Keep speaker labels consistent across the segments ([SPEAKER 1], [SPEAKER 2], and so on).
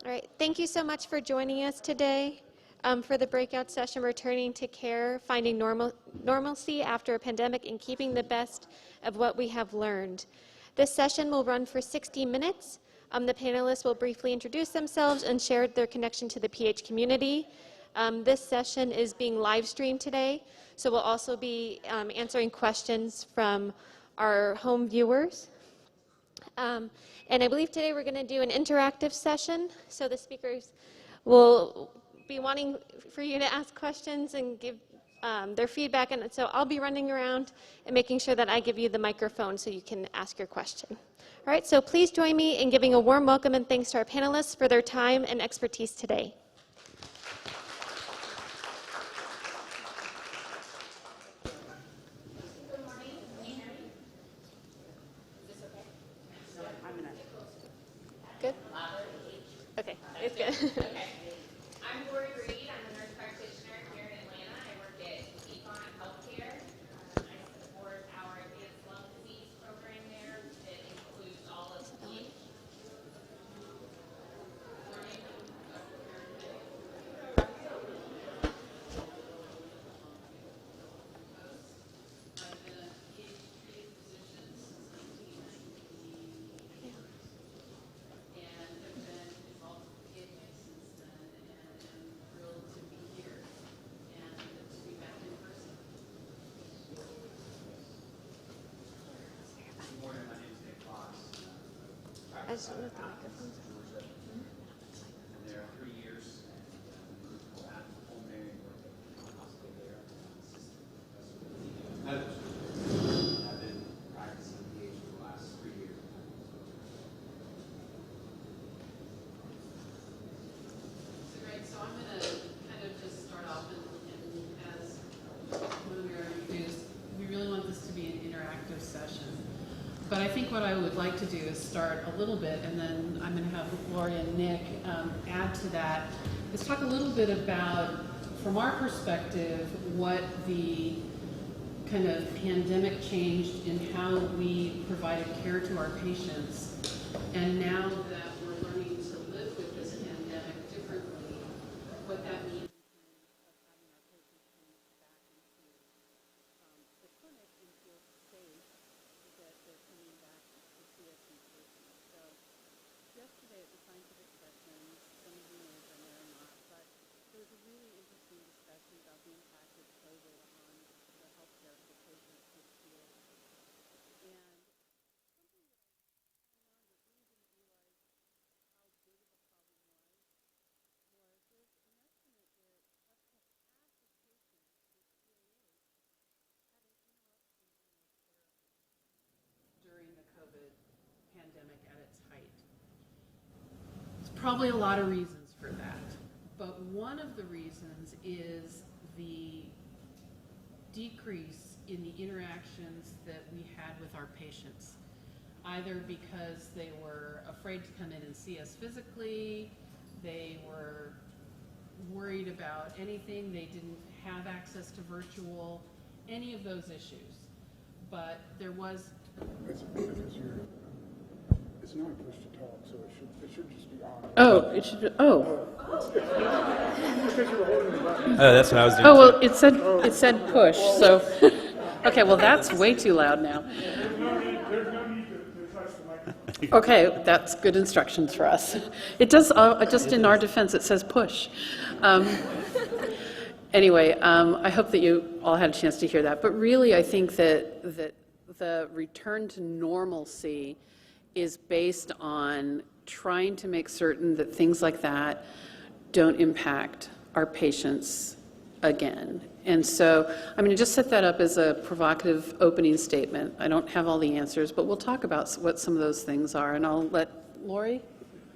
[SPEAKER 1] All right, thank you so much for joining us today for the breakout session, Returning to Care, Finding Normalcy After a Pandemic and Keeping the Best of What We Have Learned. This session will run for 60 minutes. The panelists will briefly introduce themselves and share their connection to the PH community. This session is being live streamed today, so we'll also be answering questions from our home viewers. And I believe today we're going to do an interactive session, so the speakers will be wanting for you to ask questions and give their feedback, and so I'll be running around and making sure that I give you the microphone so you can ask your question. All right, so please join me in giving a warm welcome and thanks to our panelists for their time and expertise today. Good? Okay, it's good.
[SPEAKER 2] I'm Lori Reed. I'm a nurse practitioner here in Atlanta. I work at PHA Healthcare. I support our advanced lung disease program there that includes all of the
[SPEAKER 1] I just don't know if the microphone's on.
[SPEAKER 3] And there are 3 years at home area hospital there. I've been practicing PH for the last 3 years.
[SPEAKER 4] So great, so I'm going to kind of just start off and as when we were introduced, we really want this to be an interactive session. But I think what I would like to do is start a little bit, and then I'm going to have Lori and Nick add to that, is talk a little bit about, from our perspective, what the kind of pandemic changed in how we provided care to our patients. And now that we're learning to live with this pandemic differently, what that means. Yesterday at the scientific session, some of you may have been there or not, but there was a really interesting discussion about the impact of COVID on the healthcare for patients with PH. And something that I found that really didn't realize how big of a problem was there's an estimate that up to half of patients with PAH had an interruption in their therapy during the COVID pandemic at its height. Probably a lot of reasons for that, but one of the reasons is the decrease in the interactions that we had with our patients, either because they were afraid to come in and see us physically, they were worried about anything, they didn't have access to virtual, any of those issues. But there was...
[SPEAKER 5] It's not a push to talk, so it should just be on.
[SPEAKER 4] Oh, it should be, oh.
[SPEAKER 5] Because you were holding the button.
[SPEAKER 6] Oh, that's what I was doing.
[SPEAKER 4] Oh, well, it said push, so, okay, well, that's way too loud now.
[SPEAKER 5] There's no need to touch the microphone.
[SPEAKER 4] Okay, that's good instructions for us. It does, just in our defense, it says push. Anyway, I hope that you all had a chance to hear that, but really I think that the return to normalcy is based on trying to make certain that things like that don't impact our patients again. And so I'm going to just set that up as a provocative opening statement. I don't have all the answers, but we'll talk about what some of those things are. And I'll let Lori,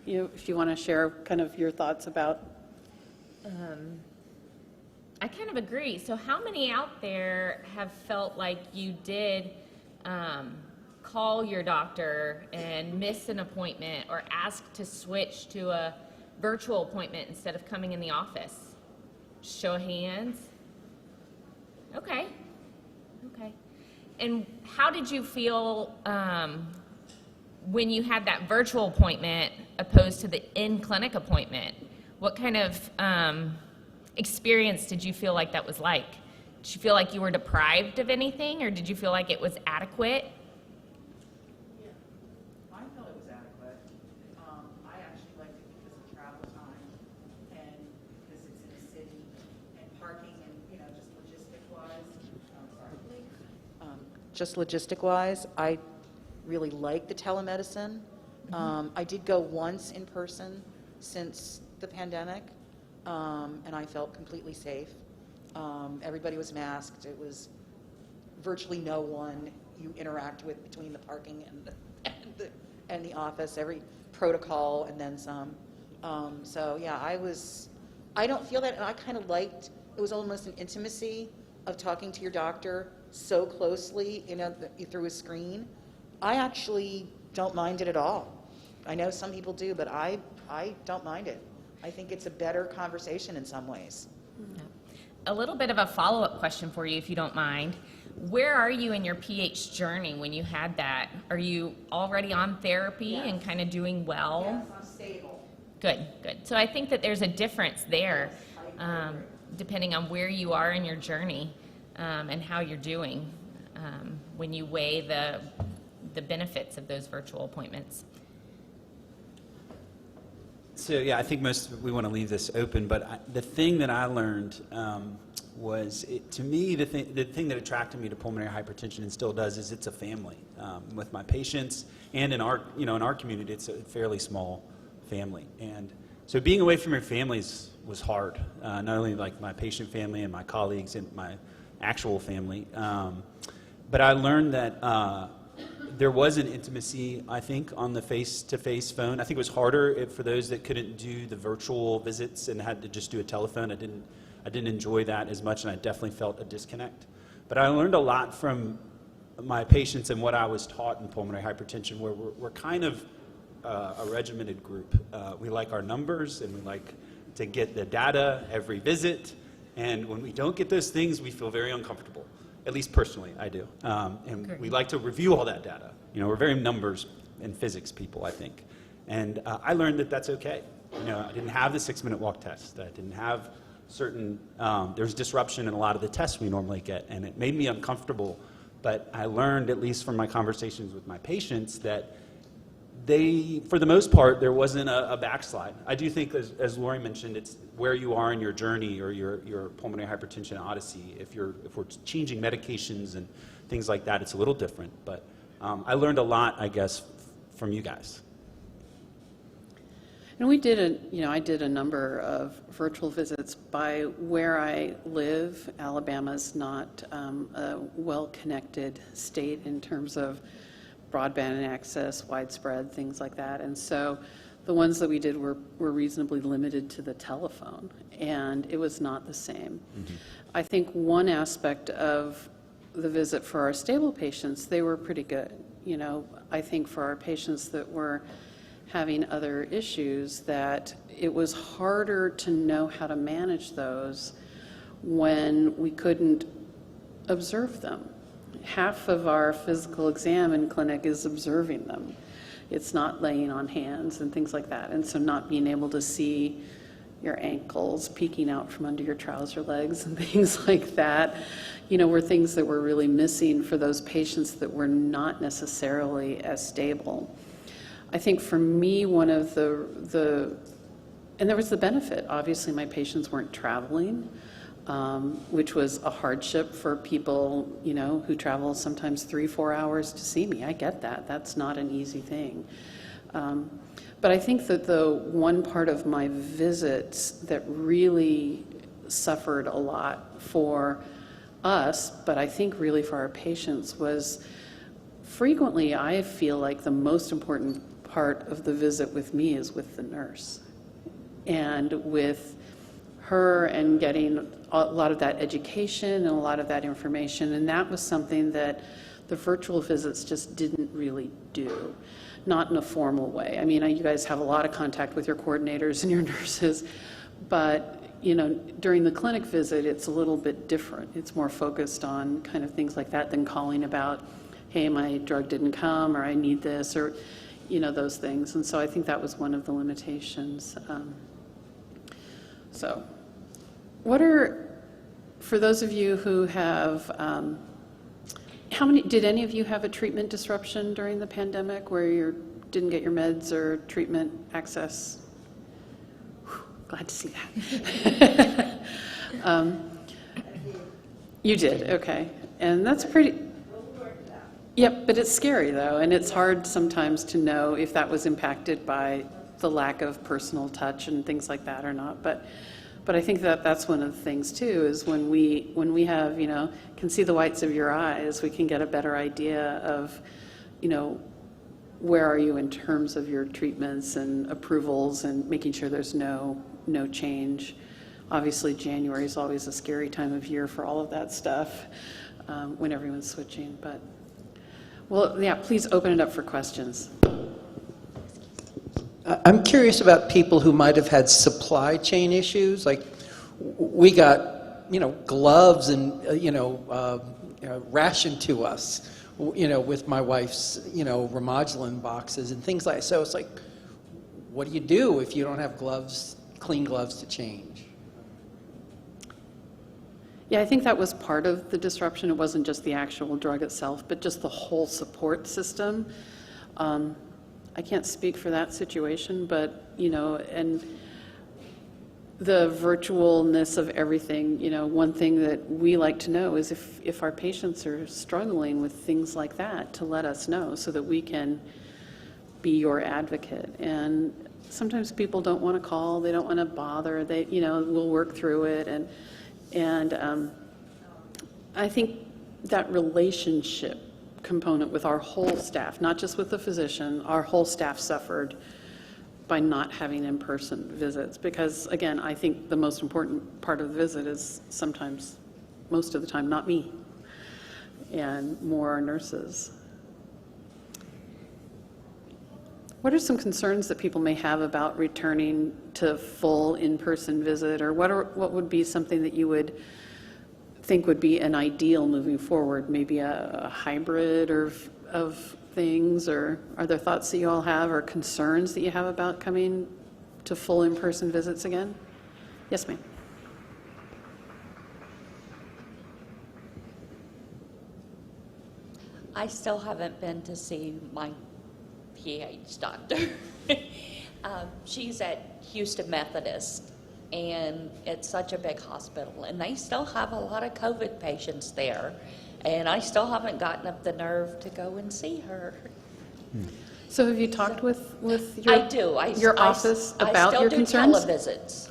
[SPEAKER 4] if you want to share kind of your thoughts about.
[SPEAKER 2] I kind of agree. So how many out there have felt like you did call your doctor and miss an appointment or ask to switch to a virtual appointment instead of coming in the office? Show of hands. Okay. Okay. And how did you feel when you had that virtual appointment opposed to the in-clinic appointment, what kind of experience did you feel like that was like? Did you feel like you were deprived of anything, or did you feel like it was adequate?
[SPEAKER 6] Yeah, I felt it was adequate. I actually liked it because of travel time and because it's in a city and parking and, just logistic-wise, I really like the telemedicine. I did go once in person since the pandemic, and I felt completely safe. Everybody was masked. It was virtually no one you interact with between the parking and the office, every protocol and then some. So yeah, I don't feel that, and I kind of liked, it was almost an intimacy of talking to your doctor so closely, through a screen. I actually don't mind it at all. I know some people do, but I don't mind it. I think it's a better conversation in some ways.
[SPEAKER 2] A little bit of a follow-up question for you, if you don't mind. Where are you in your PH journey when you had that? Are you already on therapy and kind of doing well?
[SPEAKER 6] Yes, I'm stable.
[SPEAKER 2] Good, good. So I think that there's a difference there, depending on where you are in your journey and how you're doing when you weigh the benefits of those virtual appointments.
[SPEAKER 7] So yeah, I think we want to leave this open, but the thing that I learned was, to me, the thing that attracted me to pulmonary hypertension and still does is it's a family with my patients, and in our community, it's a fairly small family, and so being away from your families was hard. Not only like my patient family and my colleagues and my actual family, but I learned that. There was an intimacy, I think, on the face-to-face phone. I think it was harder for those that couldn't do the virtual visits and had to just do a telephone. I didn't enjoy that as much, and I definitely felt a disconnect. But I learned a lot from my patients and what I was taught in pulmonary hypertension, where we're kind of a regimented group. We like our numbers, and we like to get the data every visit. And when we don't get those things, we feel very uncomfortable. At least personally, I do. And we like to review all that data. We're very numbers and physics people, I think. And I learned that that's okay. I didn't have the 6-minute walk test. I didn't have certain, there's disruption in a lot of the tests we normally get, and it made me uncomfortable. But I learned, at least from my conversations with my patients, that for the most part, there wasn't a backslide. I do think, as Lori mentioned, it's where you are in your journey or your pulmonary hypertension odyssey. If we're changing medications and things like that, it's a little different. But I learned a lot, I guess, from you guys.
[SPEAKER 4] And I did a number of virtual visits. By where I live, Alabama's not a well-connected state in terms of broadband access, widespread, things like that. And so the ones that we did were reasonably limited to the telephone, and it was not the same. Mm-hmm. I think one aspect of the visit for our stable patients, they were pretty good. I think for our patients that were having other issues, that it was harder to know how to manage those when we couldn't observe them. Half of our physical exam in clinic is observing them. It's not laying on hands and things like that. And so not being able to see your ankles peeking out from under your trouser legs and things like that, were things that were really missing for those patients that were not necessarily as stable. I think for me, one of and there was the benefit. Obviously, my patients weren't traveling. Which was a hardship for people, who travel sometimes 3-4 hours to see me. I get that. That's not an easy thing. But I think that the one part of my visits that really suffered a lot for us, but I think really for our patients, was frequently I feel like the most important part of the visit with me is with the nurse. And with her and getting a lot of that education and a lot of that information, and that was something that the virtual visits just didn't really do, not in a formal way. I mean, you guys have a lot of contact with your coordinators and your nurses, but during the clinic visit, it's a little bit different. It's more focused on kind of things like that than calling about, hey, my drug didn't come, or I need this, or those things. And so I think that was one of the limitations. So for those of you who have, did any of you have a treatment disruption during the pandemic where you didn't get your meds or treatment access? Whew, glad to see that. You did, okay. And that's pretty, yep, but it's scary though, and it's hard sometimes to know if that was impacted by the lack of personal touch and things like that or not. But I think that's one of the things too, is when we have, can see the whites of your eyes, we can get a better idea of, where are you in terms of your treatments and approvals and making sure there's no change. Obviously, January is always a scary time of year for all of that stuff when everyone's switching. But, well, yeah, please open it up for questions.
[SPEAKER 8] I'm curious about people who might have had supply chain issues. Like, we got, gloves and, rationed to us, with my wife's, Remodulin boxes and things like that. So it's like, what do you do if you don't have gloves, clean gloves to change?
[SPEAKER 4] Yeah, I think that was part of the disruption. It wasn't just the actual drug itself, but just the whole support system. I can't speak for that situation, but, and the virtualness of everything, one thing that we like to know is if our patients are struggling with things like that, to let us know so that we can be your advocate. And sometimes people don't want to call, they don't want to bother, we'll work through it. And I think that relationship component with our whole staff, not just with the physician, our whole staff suffered by not having in-person visits. Because again, I think the most important part of the visit is sometimes, most of the time, not me, and more our nurses. What are some concerns that people may have about returning to full in-person visit, or what would be something that you would think would be an ideal moving forward? Maybe a hybrid of things, or are there thoughts that you all have or concerns that you have about coming to full in-person visits again? Yes, ma'am.
[SPEAKER 9] I still haven't been to see my PH doctor. She's at Houston Methodist, and it's such a big hospital, and they still have a lot of COVID patients there, and I still haven't gotten up the nerve to go and see her.
[SPEAKER 4] So have you talked with
[SPEAKER 9] your
[SPEAKER 4] office about
[SPEAKER 9] I still
[SPEAKER 4] your
[SPEAKER 9] do
[SPEAKER 4] concerns?
[SPEAKER 9] televisits.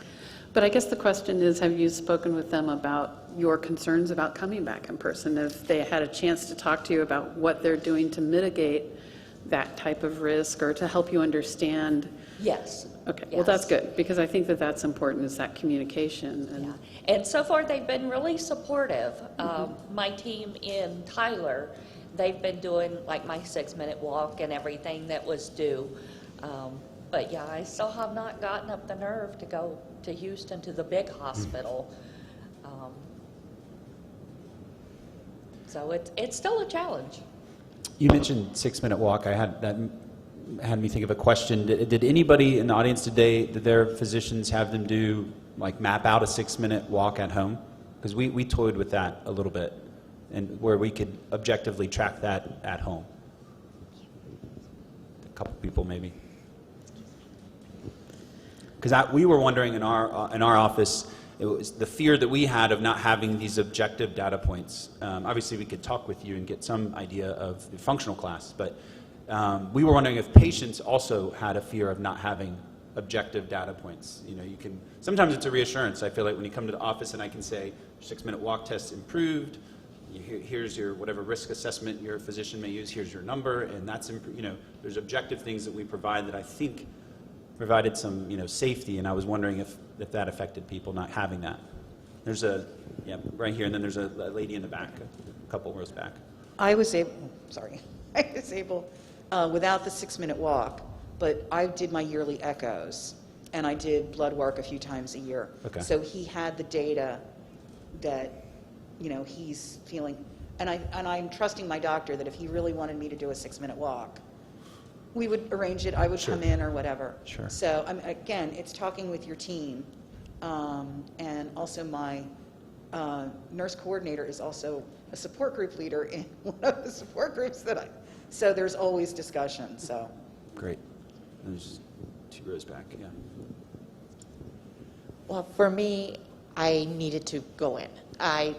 [SPEAKER 4] But I guess the question is, have you spoken with them about your concerns about coming back in person? If they had a chance to talk to you about what they're doing to mitigate that type of risk, or to help you understand?
[SPEAKER 9] Yes.
[SPEAKER 4] Okay,
[SPEAKER 9] yes.
[SPEAKER 4] well, that's good, because I think that that's important, is that communication. And
[SPEAKER 9] yeah. And so far, they've been really supportive. My team in Tyler, they've been doing like my 6-minute walk and everything that was due. But yeah, I still have not gotten up the nerve to go to Houston, to the big hospital. So it's still a challenge.
[SPEAKER 7] You mentioned 6-minute walk. That had me think of a question. Did anybody in the audience today, did their physicians have them do, like, map out a 6-minute walk at home? Because we toyed with that a little bit, and where we could objectively track that at home. A couple people maybe. Because we were wondering in our office, it was the fear that we had of not having these objective data points. Obviously, we could talk with you and get some idea of the functional class, but we were wondering if patients also had a fear of not having objective data points. You can, sometimes it's a reassurance. I feel like when you come to the office and I can say, 6-minute walk test improved, here's your whatever risk assessment your physician may use, here's your number, and that's, there's objective things that we provide that I think provided some, safety, and I was wondering if that affected people not having that. There's right here, and then there's a lady in the back, a couple rows back.
[SPEAKER 6] I was able, without the 6-minute walk, but I did my yearly echoes, and I did blood work a few times a year.
[SPEAKER 7] Okay.
[SPEAKER 6] So he had the data that, he's feeling, and I'm trusting my doctor that if he really wanted me to do a 6-minute walk, we would arrange it, I would
[SPEAKER 7] Sure.
[SPEAKER 6] come in or whatever.
[SPEAKER 7] Sure.
[SPEAKER 6] So, again, it's talking with your team. And also my nurse coordinator is also a support group leader in one of the support groups so there's always discussion, so.
[SPEAKER 7] Great. There's 2 rows back, yeah.
[SPEAKER 10] Well, for me, I needed to go in. I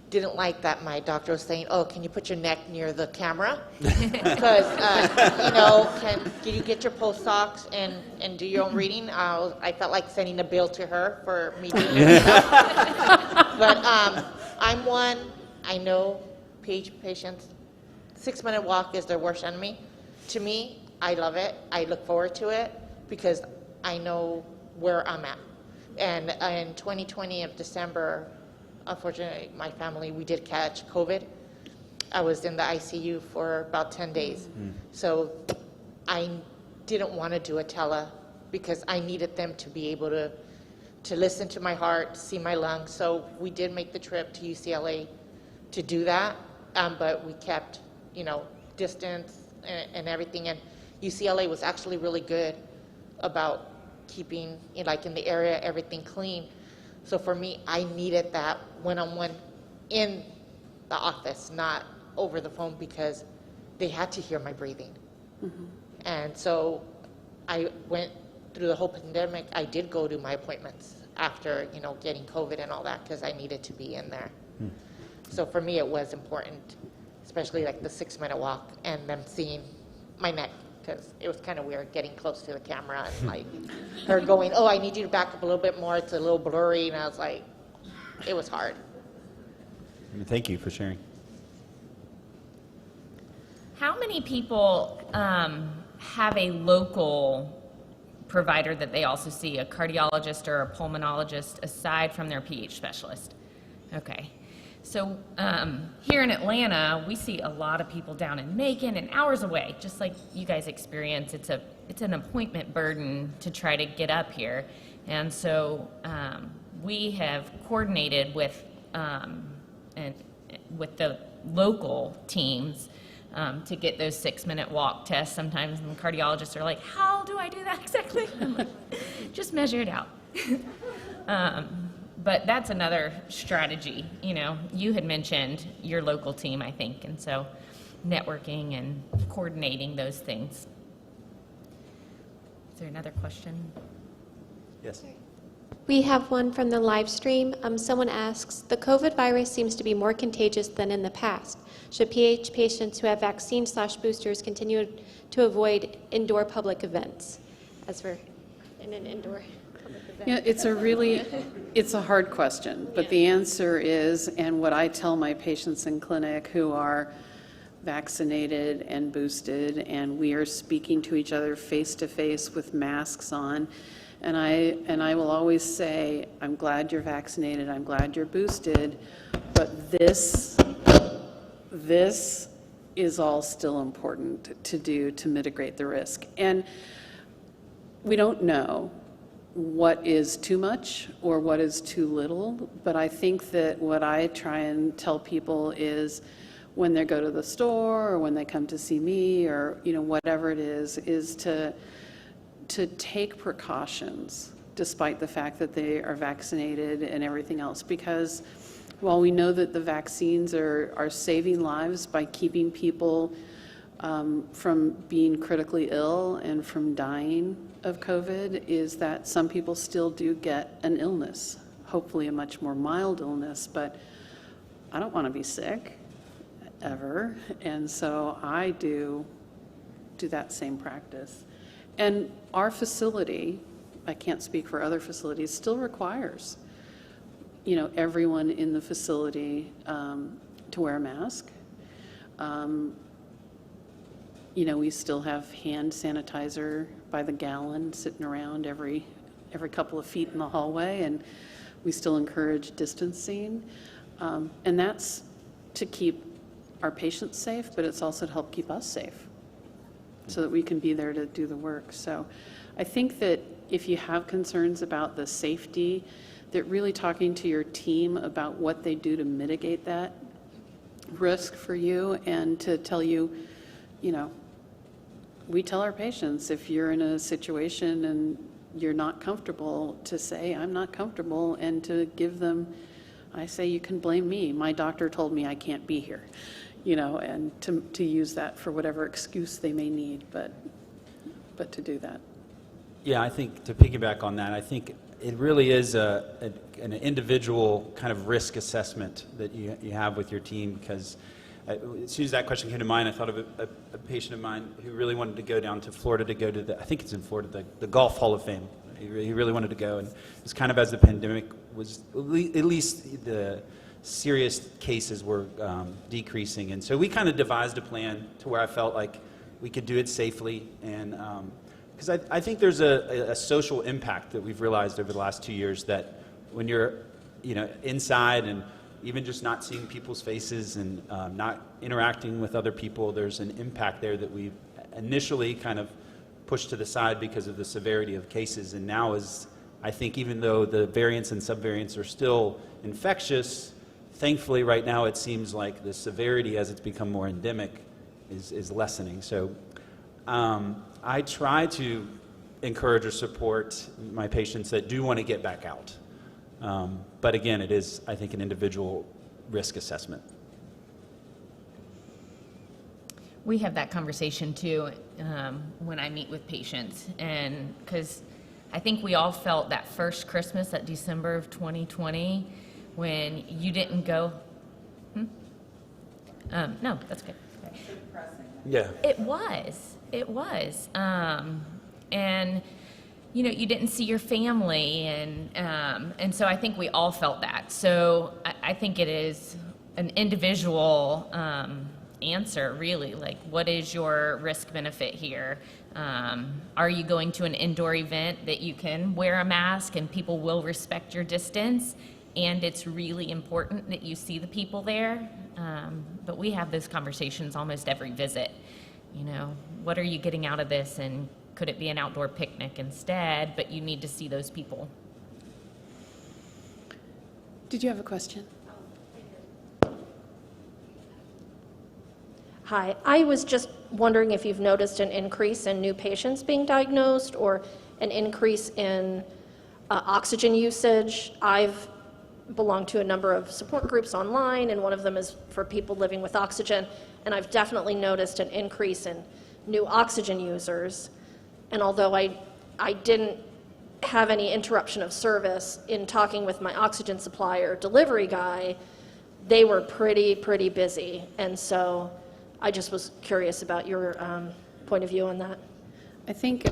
[SPEAKER 10] didn't like that my doctor was saying, "Oh, can you put your neck near the camera? Because can you get your post-docs and do your own reading?" I felt like sending a bill to her for me doing it. But I'm one. I know patients. 6-minute walk is their worst enemy. To me, I love it. I look forward to it because I know where I'm at. And in 2020 of December, unfortunately, my family, we did catch COVID. I was in the ICU for about 10 days. So I didn't want to do a tele because I needed them to be able to listen to my heart, see my lungs. So we did make the trip to UCLA to do that, but we kept, distance and everything. And UCLA was actually really good about keeping, in the area, everything clean. So for me, I needed that one-on-one in the office, not over the phone, because they had to hear my breathing. And so I went through the whole pandemic. I did go to my appointments after, getting COVID and all that, because I needed to be in there. So for me, it was important, especially the 6-minute walk and them seeing my neck, because it was kind of weird getting close to the camera and her going, "Oh, I need you to back up a little bit more. It's a little blurry." And I was like, it was hard.
[SPEAKER 7] Thank you for sharing.
[SPEAKER 2] How many people have a local provider that they also see, a cardiologist or a pulmonologist, aside from their PH specialist? Okay. So here in Atlanta, we see a lot of people down in Macon and hours away, just like you guys experience. It's an appointment burden to try to get up here. And so we have coordinated with the local teams to get those 6-minute walk tests. Sometimes the cardiologists are like, "How do I do that exactly?" I'm like, "Just measure it out." But that's another strategy. You had mentioned your local team, I think, and so networking and coordinating those things. Is there another question?
[SPEAKER 7] Yes.
[SPEAKER 1] We have one from the live stream. Someone asks, the COVID virus seems to be more contagious than in the past. Should PH patients who have vaccine/boosters continue to avoid indoor public events? As we're in an indoor public event.
[SPEAKER 4] Yeah, it's a hard question, but the answer is, and what I tell my patients in clinic who are vaccinated and boosted, and we are speaking to each other face to face with masks on, and I will always say, I'm glad you're vaccinated, I'm glad you're boosted, but this is all still important to do to mitigate the risk. And we don't know what is too much or what is too little, but I think that what I try and tell people is when they go to the store or when they come to see me or whatever it is to take precautions despite the fact that they are vaccinated and everything else, because while we know that the vaccines are saving lives by keeping people from being critically ill and from dying of COVID, is that some people still do get an illness, hopefully a much more mild illness, but I don't want to be sick ever, and so I do that same practice. And our facility, I can't speak for other facilities, still requires everyone in the facility to wear a mask. We still have hand sanitizer by the gallon sitting around every couple of feet in the hallway, and we still encourage distancing. And that's to keep our patients safe, but it's also to help keep us safe so that we can be there to do the work. So I think that if you have concerns about the safety, that really talking to your team about what they do to mitigate that risk for you and to tell you, we tell our patients, if you're in a situation and you're not comfortable, to say, I'm not comfortable, and to give them, I say, you can blame me. My doctor told me I can't be here, and to use that for whatever excuse they may need, but to do that.
[SPEAKER 7] Yeah, I think to piggyback on that, I think it really is an individual kind of risk assessment that you have with your team, because as soon as that question came to mind, I thought of a patient of mine who really wanted to go down to Florida to go to I think it's in Florida, the Golf Hall of Fame. He really wanted to go, and it was kind of as the pandemic was, at least the serious cases were decreasing. And so we kind of devised a plan to where I felt like we could do it safely, and because I think there's a social impact that we've realized over the last 2 years, that when you're inside and even just not seeing people's faces and not interacting with other people, there's an impact there that we initially kind of pushed to the side because of the severity of cases. And now I think even though the variants and subvariants are still infectious, thankfully right now it seems like the severity as it's become more endemic is lessening. So I try to encourage or support my patients that do want to get back out. But again, it is, I think, an individual risk assessment.
[SPEAKER 2] We have that conversation too when I meet with patients, and because I think we all felt that first Christmas, that December of 2020, when you didn't go. No, that's okay.
[SPEAKER 7] Yeah.
[SPEAKER 2] It was. And you didn't see your family, and so I think we all felt that. So I think it is an individual answer, really. Like, what is your risk benefit here? Are you going to an indoor event that you can wear a mask and people will respect your distance? And it's really important that you see the people there. But we have those conversations almost every visit. What are you getting out of this? And could it be an outdoor picnic instead? But you need to see those people.
[SPEAKER 4] Did you have a question?
[SPEAKER 11] Hi, I was just wondering if you've noticed an increase in new patients being diagnosed or an increase in oxygen usage. I've belonged to a number of support groups online, and one of them is for people living with oxygen, and I've definitely noticed an increase in new oxygen users. And although I didn't have any interruption of service in talking with my oxygen supplier delivery guy, they were pretty busy. And so I just was curious about your point of view on that.
[SPEAKER 4] I think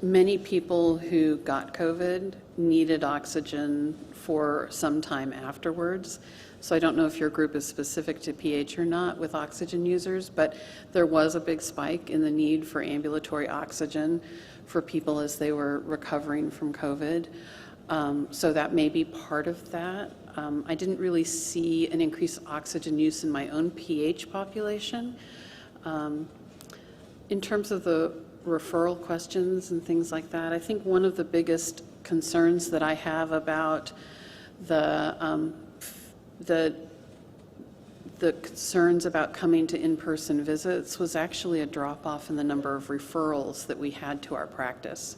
[SPEAKER 4] many people who got COVID needed oxygen for some time afterwards. So I don't know if your group is specific to PH or not with oxygen users, but there was a big spike in the need for ambulatory oxygen for people as they were recovering from COVID. So that may be part of that. I didn't really see an increased oxygen use in my own PH population. In terms of the referral questions and things like that, I think one of the biggest concerns that I have about the concerns about coming to in-person visits was actually a drop-off in the number of referrals that we had to our practice.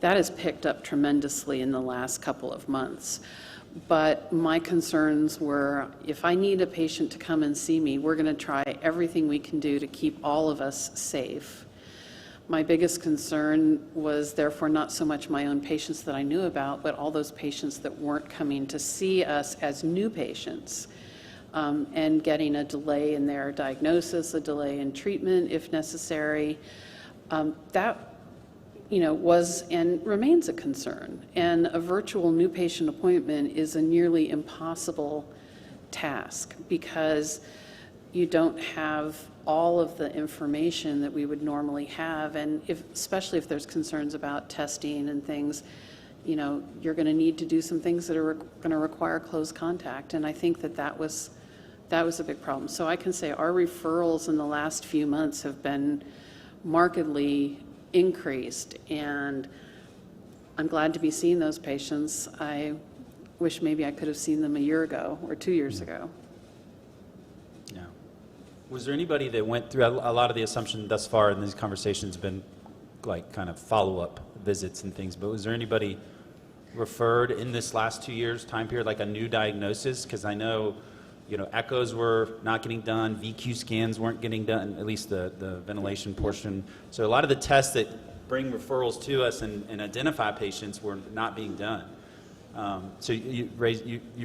[SPEAKER 4] That has picked up tremendously in the last couple of months. But my concerns were, if I need a patient to come and see me, we're going to try everything we can do to keep all of us safe. My biggest concern was therefore not so much my own patients that I knew about, but all those patients that weren't coming to see us as new patients, and getting a delay in their diagnosis, a delay in treatment if necessary. That was and remains a concern. And a virtual new patient appointment is a nearly impossible task because you don't have all of the information that we would normally have, and especially if there's concerns about testing and things, you're going to need to do some things that are going to require close contact, and I think that was a big problem. So I can say our referrals in the last few months have been markedly increased, and I'm glad to be seeing those patients. I wish maybe I could have seen them a year ago or 2 years ago.
[SPEAKER 7] Yeah. Was there anybody that went through, a lot of the assumption thus far in these conversations have been like kind of follow-up visits and things, but was there anybody referred in this last 2 years time period, like a new diagnosis? Because I know, echoes were not getting done, VQ scans weren't getting done, at least the ventilation portion. So a lot of the tests that bring referrals to us and identify patients were not being done. So you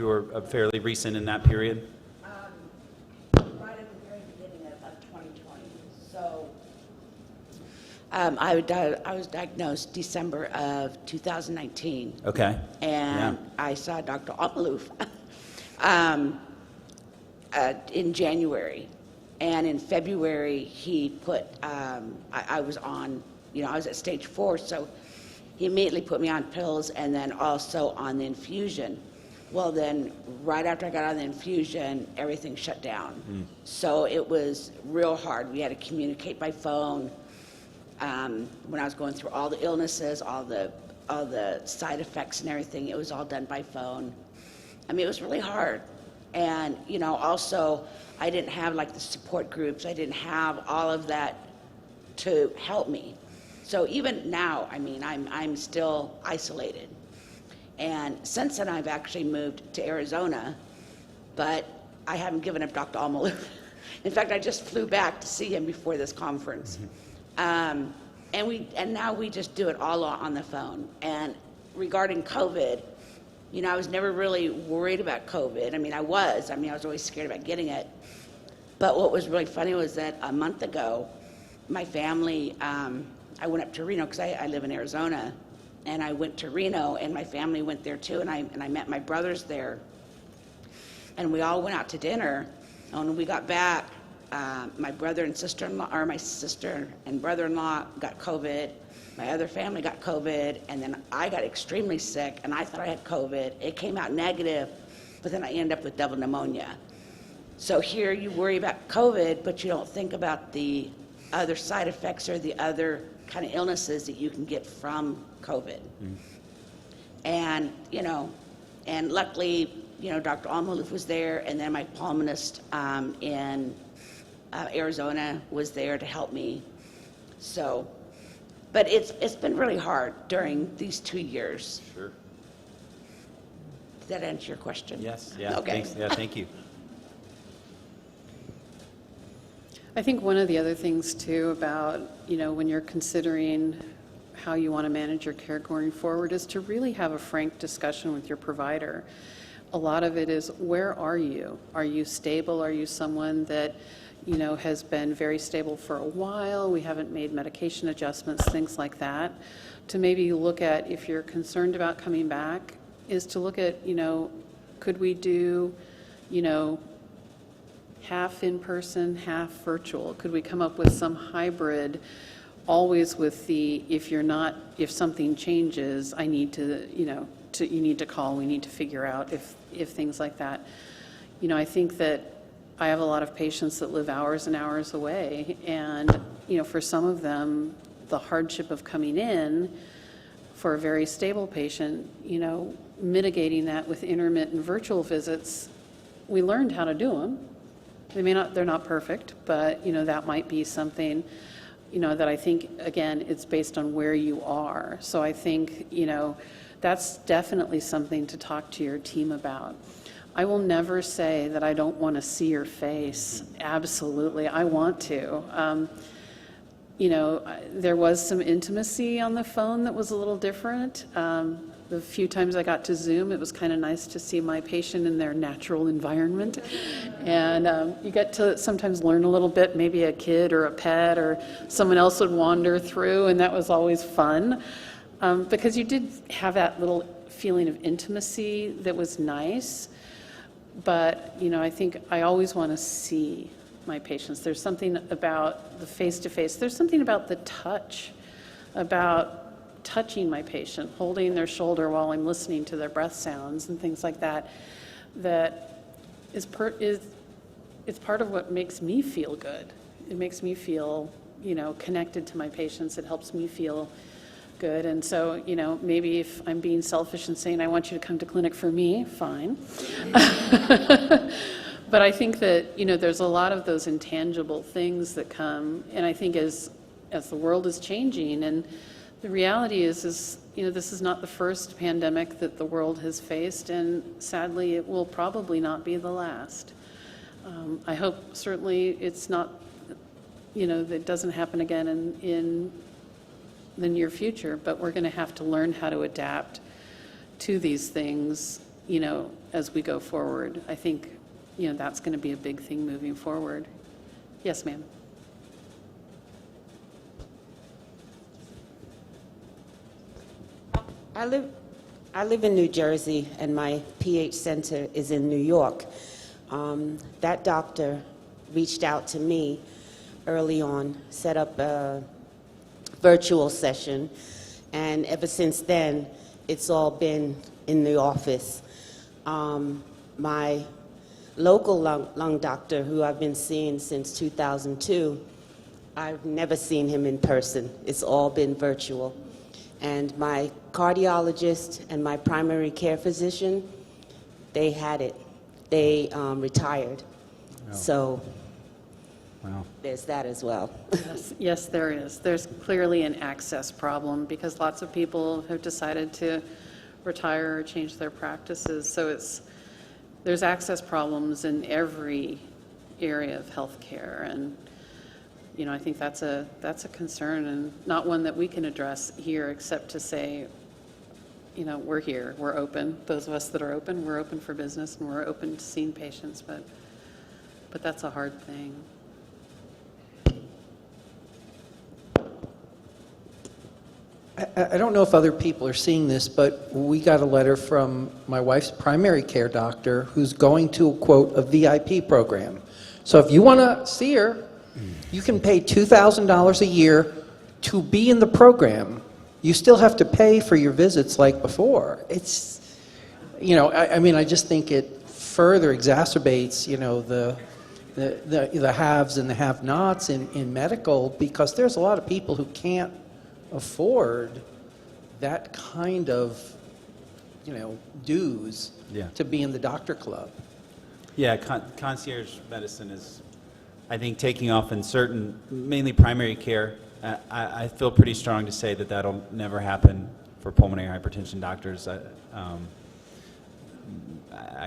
[SPEAKER 7] were fairly recent in that period?
[SPEAKER 12] Right at the very beginning of 2020. So I was diagnosed December of 2019.
[SPEAKER 7] Okay.
[SPEAKER 12] And I saw Dr. Almalouf in January. And in February, he put, I was on, I was at stage 4, so he immediately put me on pills and then also on the infusion. Well, then right after I got on the infusion, everything shut down. So it was real hard. We had to communicate by phone. When I was going through all the illnesses, all the side effects and everything, it was all done by phone. I mean, it was really hard. And, also, I didn't have like the support groups. I didn't have all of that to help me. So even now, I mean, I'm still isolated. And since then, I've actually moved to Arizona, but I haven't given up Dr. Almalouf. In fact, I just flew back to see him before this conference. And now we just do it all on the phone. And regarding COVID, I was never really worried about COVID. I was always scared about getting it. But what was really funny was that a month ago, my family, I went up to Reno because I live in Arizona, and I went to Reno, and my family went there too, and I met my brothers there, and we all went out to dinner. And when we got back, my brother and sister-in-law, or my sister and brother-in-law got COVID. My other family got COVID, and then I got extremely sick, and I thought I had COVID. It came out negative, but then I ended up with double pneumonia. So here you worry about COVID, but you don't think about the other side effects or the other kind of illnesses that you can get from COVID. And, and luckily, Dr. Almalouf was there, and then my pulmonist in Arizona was there to help me. So, but it's been really hard during these 2 years.
[SPEAKER 7] Sure.
[SPEAKER 12] Did that answer your question?
[SPEAKER 7] Yes. Yeah.
[SPEAKER 12] Okay.
[SPEAKER 7] Thanks. Yeah. Thank you.
[SPEAKER 13] I think one of the other things too about, when you're considering how you want to manage your care going forward is to really have a frank discussion with your provider. A lot of it is, where are you? Are you stable? Are you someone that, has been very stable for a while? We haven't made medication adjustments, things like that. To maybe look at, if you're concerned about coming back, is to look at, could we do, half in person, half virtual? Could we come up with some hybrid, always with the, if something changes, I need to, you need to call, we need to figure out if things like that. I think that I have a lot of patients that live hours and hours away, and, for some of them, the hardship of coming in for a very stable patient, mitigating that with intermittent virtual visits, we learned how to do them. They're not perfect, but, that might be something, that I think, again, it's based on where you are. So I think, that's definitely something to talk to your team about. I will never say that I don't want to see your face. Absolutely, I want to. There was some intimacy on the phone that was a little different. The few times I got to Zoom, it was kind of nice to see my patient in their natural environment. And you get to sometimes learn a little bit, maybe a kid or a pet or someone else would wander through, and that was always fun. Because you did have that little feeling of intimacy that was nice. But, I think I always want to see my patients. There's something about the face-to-face. There's something about the touch, about touching my patient, holding their shoulder while I'm listening to their breath sounds and things like that, that it's part of what makes me feel good. It makes me feel, connected to my patients. It helps me feel good. And so, maybe if I'm being selfish and saying I want you to come to clinic for me, fine. But I think that, there's a lot of those intangible things that come, and I think as the world is changing, and the reality is, this is not the first pandemic that the world has faced, and sadly, it will probably not be the last. I hope certainly it's not, that it doesn't happen again in the near future, but we're going to have to learn how to adapt to these things, as we go forward. I think, that's going to be a big thing moving forward. Yes, ma'am.
[SPEAKER 14] I live in New Jersey, and my PH center is in New York. That doctor reached out to me early on, set up a virtual session, and ever since then, it's all been in the office. My local lung doctor, who I've been seeing since 2002, I've never seen him in person. It's all been virtual. And my cardiologist and my primary care physician, they had it. They retired.
[SPEAKER 7] Oh.
[SPEAKER 14] So
[SPEAKER 7] Wow.
[SPEAKER 14] there's that as well.
[SPEAKER 13] Yes, there is. There's clearly an access problem because lots of people have decided to retire or change their practices. So there's access problems in every area of healthcare, and I think that's a concern, and not one that we can address here except to say, we're here, we're open. Those of us that are open, we're open for business, and we're open to seeing patients, but that's a hard thing.
[SPEAKER 8] I don't know if other people are seeing this, but we got a letter from my wife's primary care doctor who's going to, quote, a VIP program. So if you want to see her, you can pay $2,000 a year to be in the program. You still have to pay for your visits like before. It's, I just think it further exacerbates, the haves and the have-nots in medical, because there's a lot of people who can't afford that kind of, dues to be in the doctor club.
[SPEAKER 7] Yeah, concierge medicine is, I think, taking off in certain, mainly primary care. I feel pretty strong to say that that'll never happen for pulmonary hypertension doctors. I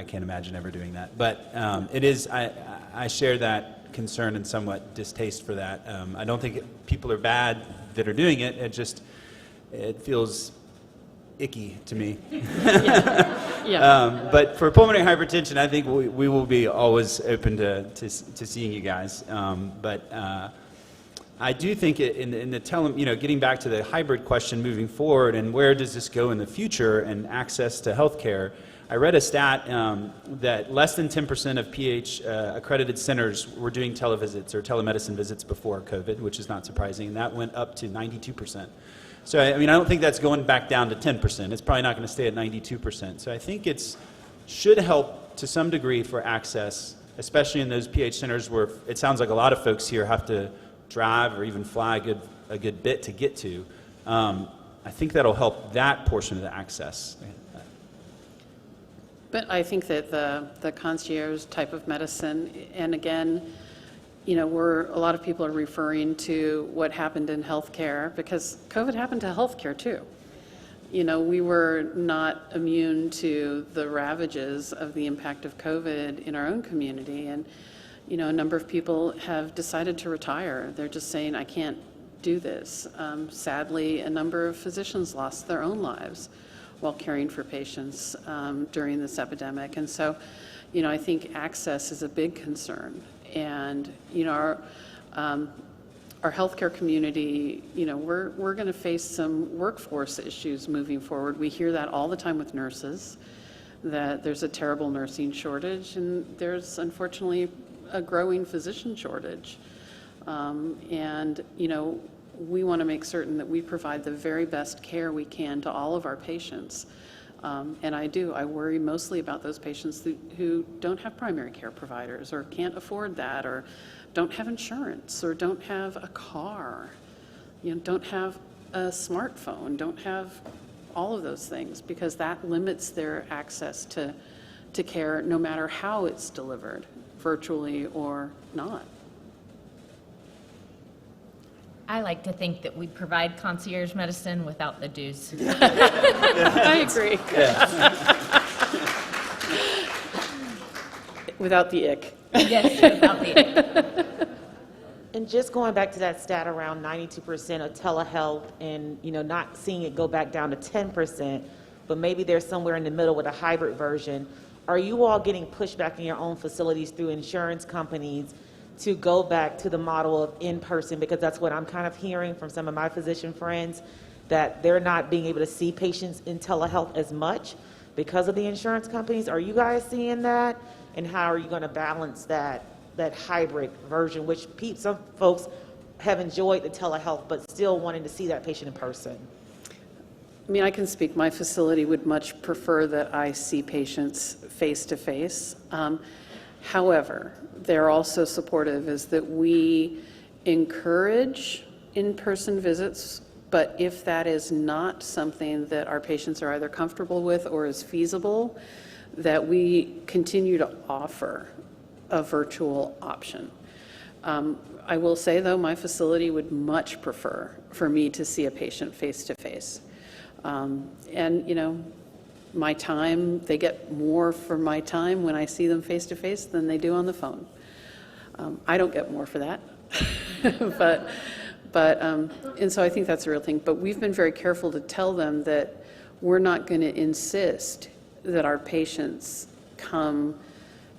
[SPEAKER 7] can't imagine ever doing that. But it is, I share that concern and somewhat distaste for that. I don't think people are bad that are doing it. It feels icky to me. But for pulmonary hypertension, I think we will be always open to seeing you guys. But I do think in the getting back to the hybrid question moving forward, and where does this go in the future, and access to healthcare. I read a stat that less than 10% of PH accredited centers were doing televisits or telemedicine visits before COVID, which is not surprising, and that went up to 92%. So, I don't think that's going back down to 10%. It's probably not going to stay at 92%. So I think should help to some degree for access, especially in those PH centers where it sounds like a lot of folks here have to drive or even fly a good bit to get to. I think that'll help that portion of the access.
[SPEAKER 13] But I think that the concierge type of medicine, and again, a lot of people are referring to what happened in healthcare, because COVID happened to healthcare too. We were not immune to the ravages of the impact of COVID in our own community, and a number of people have decided to retire. They're just saying, I can't do this. Sadly, a number of physicians lost their own lives while caring for patients during this epidemic. And so, I think access is a big concern. And, our healthcare community, we're going to face some workforce issues moving forward. We hear that all the time with nurses, that there's a terrible nursing shortage, and there's unfortunately a growing physician shortage. And, we want to make certain that we provide the very best care we can to all of our patients. And I worry mostly about those patients who don't have primary care providers, or can't afford that, or don't have insurance, or don't have a car, don't have a smartphone, don't have all of those things, because that limits their access to care no matter how it's delivered. virtually or not.
[SPEAKER 2] I like to think that we provide concierge medicine without the dues.
[SPEAKER 13] I agree. Without the ick.
[SPEAKER 2] Yes, without the
[SPEAKER 10] And just going back to that stat around 92% of telehealth and, not seeing it go back down to 10%, but maybe they're somewhere in the middle with a hybrid version. Are you all getting pushback in your own facilities through insurance companies to go back to the model of in-person? Because that's what I'm kind of hearing from some of my physician friends, that they're not being able to see patients in telehealth as much because of the insurance companies. Are you guys seeing that? And how are you going to balance that hybrid version, which some folks have enjoyed the telehealth, but still wanting to see that patient in person?
[SPEAKER 13] I mean, I can speak. My facility would much prefer that I see patients face-to-face. However, they're also supportive is that we encourage in-person visits, but if that is not something that our patients are either comfortable with or is feasible, that we continue to offer a virtual option. I will say, though, my facility would much prefer for me to see a patient face-to-face. And, my time, they get more for my time when I see them face-to-face than they do on the phone. I don't get more for that. And so I think that's a real thing. But we've been very careful to tell them that we're not going to insist that our patients come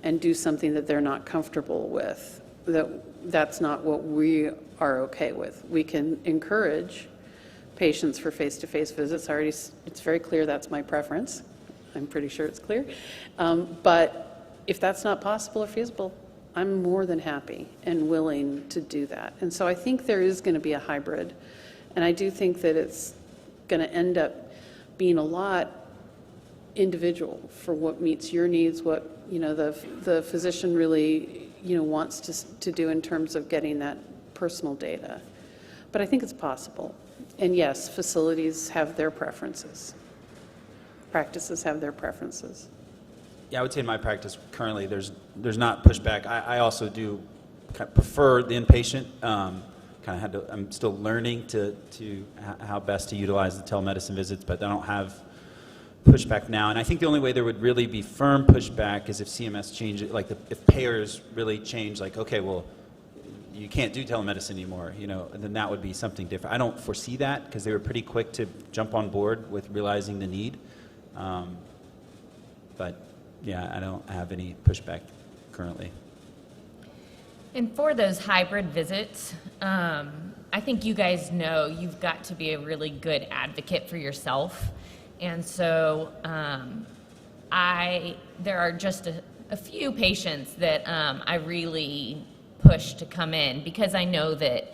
[SPEAKER 13] and do something that they're not comfortable with. That's not what we are okay with. We can encourage patients for face-to-face visits. It's very clear that's my preference. I'm pretty sure it's clear. But if that's not possible or feasible, I'm more than happy and willing to do that. And so I think there is going to be a hybrid. And I do think that it's going to end up being a lot individual for what meets your needs, what the physician really wants to do in terms of getting that personal data. But I think it's possible. And yes, facilities have their preferences. Practices have their preferences.
[SPEAKER 7] Yeah, I would say in my practice currently, there's not pushback. I also do kind of prefer the inpatient. I'm still learning to how best to utilize the telemedicine visits, but I don't have pushback now. And I think the only way there would really be firm pushback is if CMS changed it, if payers really change, okay, well, you can't do telemedicine anymore, then that would be something different. I don't foresee that because they were pretty quick to jump on board with realizing the need. But yeah, I don't have any pushback currently.
[SPEAKER 2] And for those hybrid visits, I think you guys know you've got to be a really good advocate for yourself. And so there are just a few patients that I really push to come in because I know that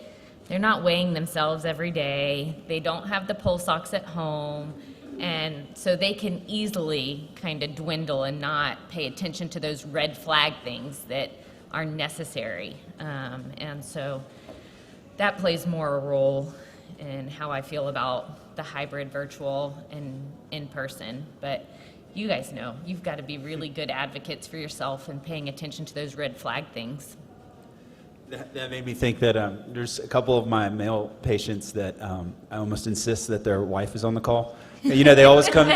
[SPEAKER 2] they're not weighing themselves every day. They don't have the pulse ox at home. And so they can easily kind of dwindle and not pay attention to those red flag things that are necessary. And so that plays more a role in how I feel about the hybrid virtual and in person. But you guys know you've got to be really good advocates for yourself and paying attention to those red flag things.
[SPEAKER 7] That made me think that there's a couple of my male patients that I almost insist that their wife is on the call. They always come.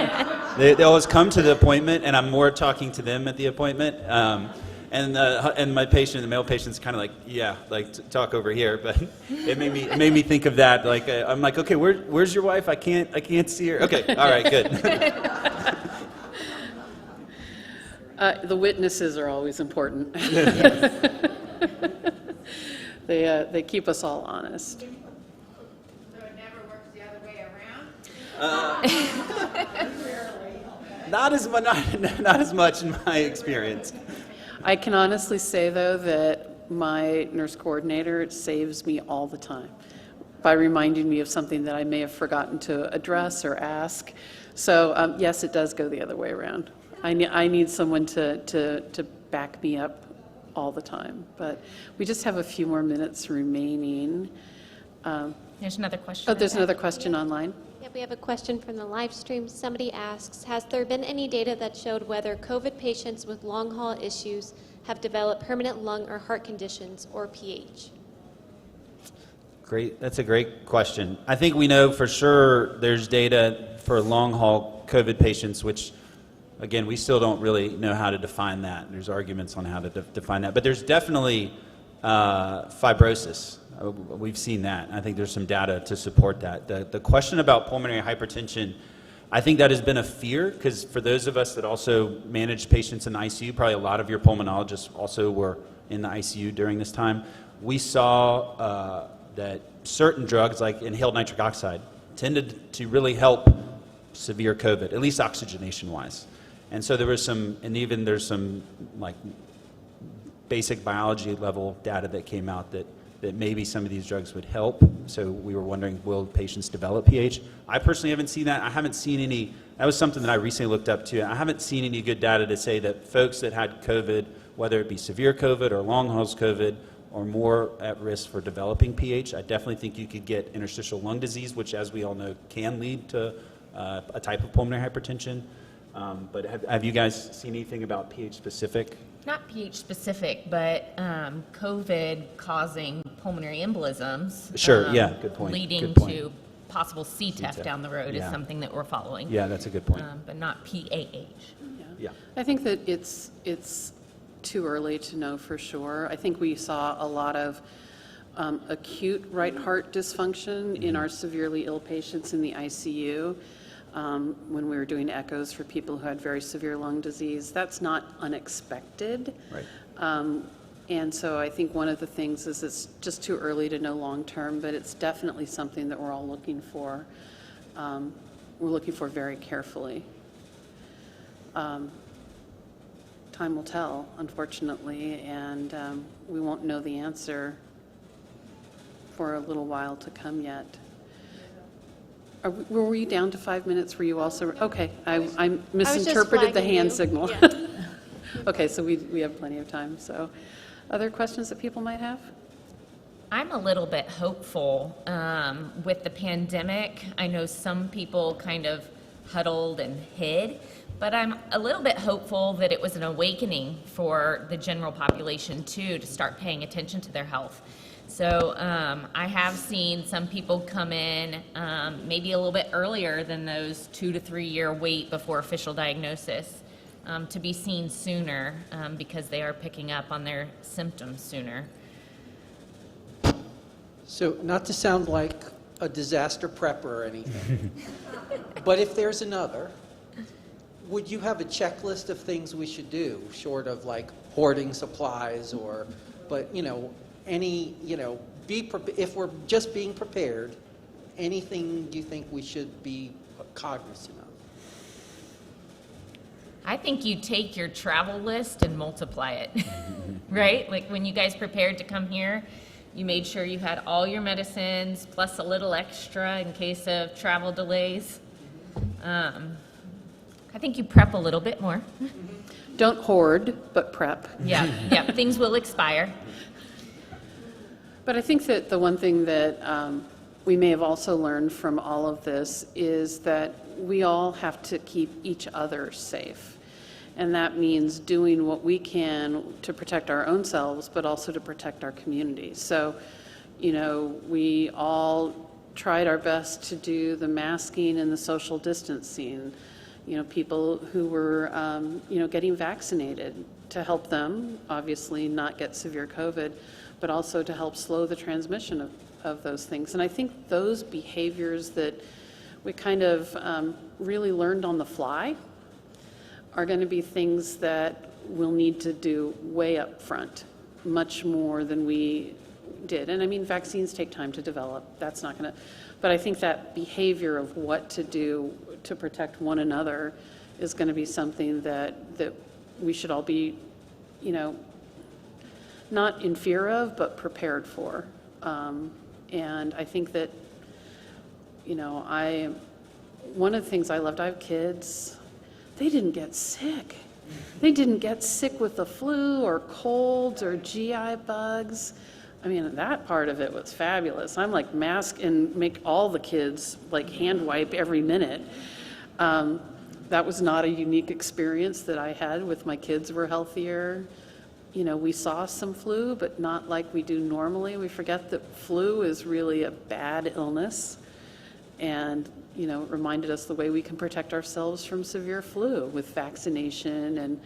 [SPEAKER 7] They always come to the appointment, and I'm more talking to them at the appointment. And my patient, the male patient's kind of talk over here. But it made me think of that. I'm like, okay, where's your wife? I can't see her. Okay, all right, good.
[SPEAKER 13] The witnesses are always important. They keep us all honest.
[SPEAKER 15] So it never works the other way around?
[SPEAKER 7] Not as much in my experience.
[SPEAKER 13] I can honestly say, though, that my nurse coordinator saves me all the time by reminding me of something that I may have forgotten to address or ask. So yes, it does go the other way around. I need someone to back me up all the time. But we just have a few more minutes remaining.
[SPEAKER 2] There's another question.
[SPEAKER 13] Oh, there's another question online.
[SPEAKER 1] Yeah, we have a question from the live stream. Somebody asks, has there been any data that showed whether COVID patients with long haul issues have developed permanent lung or heart conditions, or PH?
[SPEAKER 7] Great, that's a great question. I think we know for sure there's data for long-haul COVID patients, which, again, we still don't really know how to define that. There's arguments on how to define that, but there's definitely fibrosis. We've seen that. I think there's some data to support that. The question about pulmonary hypertension, I think that has been a fear, because for those of us that also manage patients in the ICU, probably a lot of your pulmonologists also were in the ICU during this time. We saw that certain drugs, like inhaled nitric oxide, tended to really help severe COVID, at least oxygenation-wise. And so there was there's some like basic biology level data that came out that maybe some of these drugs would help. So we were wondering, will patients develop PH? I personally haven't seen that. I haven't seen any, that was something that I recently looked up too. I haven't seen any good data to say that folks that had COVID, whether it be severe COVID or long hauls COVID, are more at risk for developing PH. I definitely think you could get interstitial lung disease, which, as we all know, can lead to a type of pulmonary hypertension. But have you guys seen anything about PH specific?
[SPEAKER 2] Not PH specific, but COVID causing pulmonary embolisms.
[SPEAKER 7] Sure, yeah, good point.
[SPEAKER 2] Leading
[SPEAKER 7] Good point.
[SPEAKER 2] to possible CTEPH down the road is something that we're following.
[SPEAKER 7] Yeah, that's a good point.
[SPEAKER 2] But not PAH.
[SPEAKER 7] Yeah.
[SPEAKER 13] I think that it's too early to know for sure. I think we saw a lot of acute right heart dysfunction in our severely ill patients in the ICU when we were doing echoes for people who had very severe lung disease. That's not unexpected.
[SPEAKER 7] Right.
[SPEAKER 13] And so I think one of the things is it's just too early to know long term, but it's definitely something that we're all looking for. We're looking for very carefully. Time will tell, unfortunately, and we won't know the answer for a little while to come yet. Were we down to 5 minutes? Were you also? Okay, I misinterpreted the hand signal.
[SPEAKER 1] Yeah.
[SPEAKER 13] Okay, so we have plenty of time. So, other questions that people might have?
[SPEAKER 2] I'm a little bit hopeful with the pandemic. I know some people kind of huddled and hid, but I'm a little bit hopeful that it was an awakening for the general population too, to start paying attention to their health. So I have seen some people come in maybe a little bit earlier than those 2 to 3 year wait before official diagnosis to be seen sooner because they are picking up on their symptoms sooner.
[SPEAKER 8] So not to sound like a disaster prepper or anything, but if there's another, would you have a checklist of things we should do, short of like hoarding supplies or, but any, if we're just being prepared, anything you think we should be cognizant of?
[SPEAKER 2] I think you take your travel list and multiply it, right? Like when you guys prepared to come here, you made sure you had all your medicines plus a little extra in case of travel delays. I think you prep a little bit more.
[SPEAKER 13] Don't hoard, but prep.
[SPEAKER 2] Yeah, things will expire.
[SPEAKER 13] But I think that the one thing that we may have also learned from all of this is that we all have to keep each other safe. And that means doing what we can to protect our own selves, but also to protect our community. So, we all tried our best to do the masking and the social distancing. People who were, getting vaccinated to help them, obviously, not get severe COVID, but also to help slow the transmission of those things. And I think those behaviors that we kind of really learned on the fly are going to be things that we'll need to do way up front, much more than we did. And I mean, vaccines take time to develop. That's not going to, but I think that behavior of what to do to protect one another is going to be something that we should all be, not in fear of, but prepared for. And I think that, one of the things I loved, I have kids, they didn't get sick. They didn't get sick with the flu or colds or GI bugs. I mean, that part of it was fabulous. I'm like mask and make all the kids like hand wipe every minute. That was not a unique experience that I had with my kids were healthier. we saw some flu, but not like we do normally. We forget that flu is really a bad illness, and it reminded us the way we can protect ourselves from severe flu with vaccination and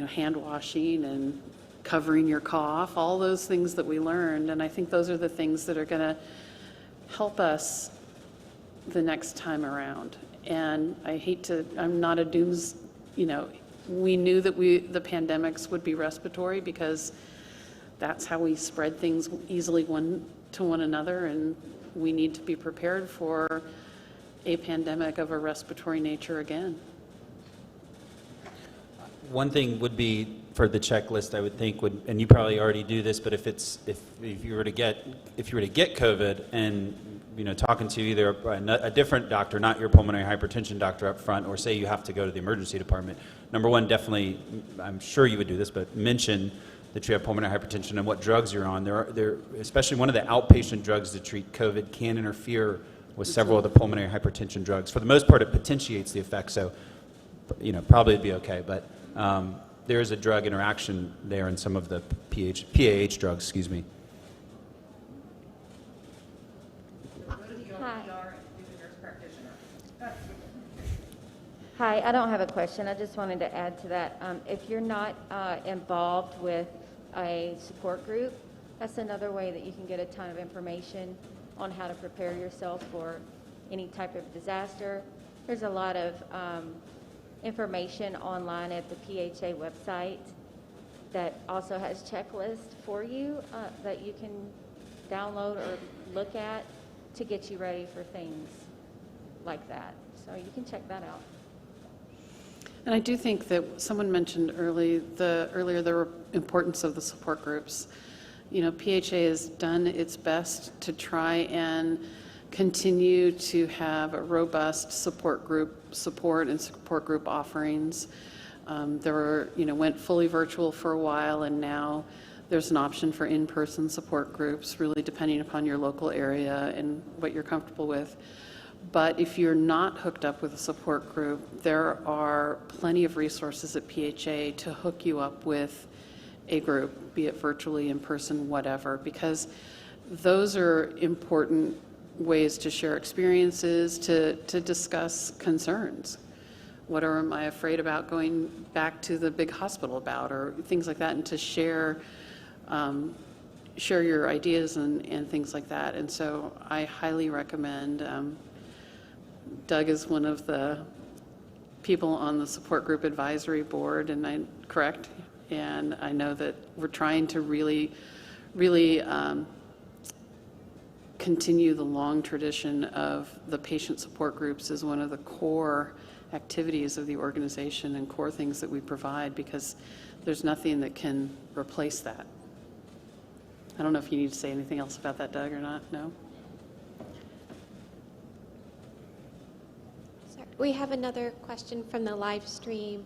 [SPEAKER 13] hand washing and covering your cough, all those things that we learned. And I think those are the things that are going to help us the next time around. And I'm not a dooms, we knew that the pandemics would be respiratory because that's how we spread things easily one to one another, and we need to be prepared for a pandemic of a respiratory nature again.
[SPEAKER 7] One thing would be for the checklist, I would think and you probably already do this, but if you were to get COVID and talking to either a different doctor, not your pulmonary hypertension doctor up front, or say you have to go to the emergency department, number one, definitely, I'm sure you would do this, but mention that you have pulmonary hypertension and what drugs you're on. There, especially one of the outpatient drugs to treat COVID can interfere with several of the pulmonary hypertension drugs. For the most part, it potentiates the effect, so probably it'd be okay. But there is a drug interaction there in some of the PAH drugs. Excuse me.
[SPEAKER 16] Hi, I don't have a question. I just wanted to add to that. If you're not involved with a support group, that's another way that you can get a ton of information on how to prepare yourself for any type of disaster. There's a lot of information online at the PHA website that also has checklists for you that you can download or look at to get you ready for things like that. So you can check that out.
[SPEAKER 13] And I do think that someone mentioned earlier the importance of the support groups. PHA has done its best to try and continue to have a robust support group offerings. Went fully virtual for a while, and now there's an option for in-person support groups, really depending upon your local area and what you're comfortable with. But if you're not hooked up with a support group, there are plenty of resources at PHA to hook you up with a group, be it virtually, in person, whatever, because those are important ways to share experiences, to discuss concerns. What am I afraid about going back to the big hospital about, or things like that, and to share your ideas and things like that. And so I highly recommend. Doug is one of the people on the support group advisory board, and I'm correct. And I know that we're trying to really continue the long tradition of the patient support groups as one of the core activities of the organization and core things that we provide, because there's nothing that can replace that. I don't know if you need to say anything else about that, Doug, or not. No?
[SPEAKER 1] We have another question from the live stream.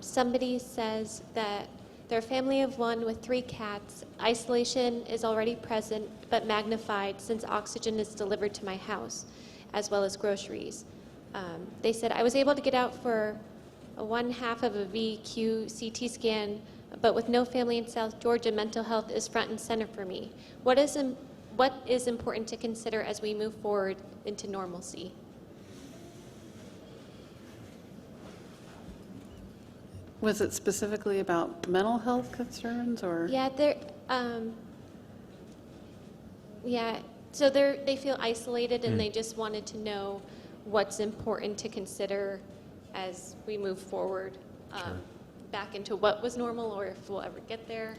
[SPEAKER 1] Somebody says that they're a family of one with 3 cats. Isolation is already present but magnified since oxygen is delivered to my house, as well as groceries. They said, I was able to get out for a 1/2 of a VQ CT scan, but with no family in South Georgia, mental health is front and center for me. What is important to consider as we move forward into normalcy?
[SPEAKER 13] Was it specifically about mental health concerns, or?
[SPEAKER 1] Yeah, so they feel isolated, and they just wanted to know what's important to consider as we move forward back into what was normal, or if we'll ever get there.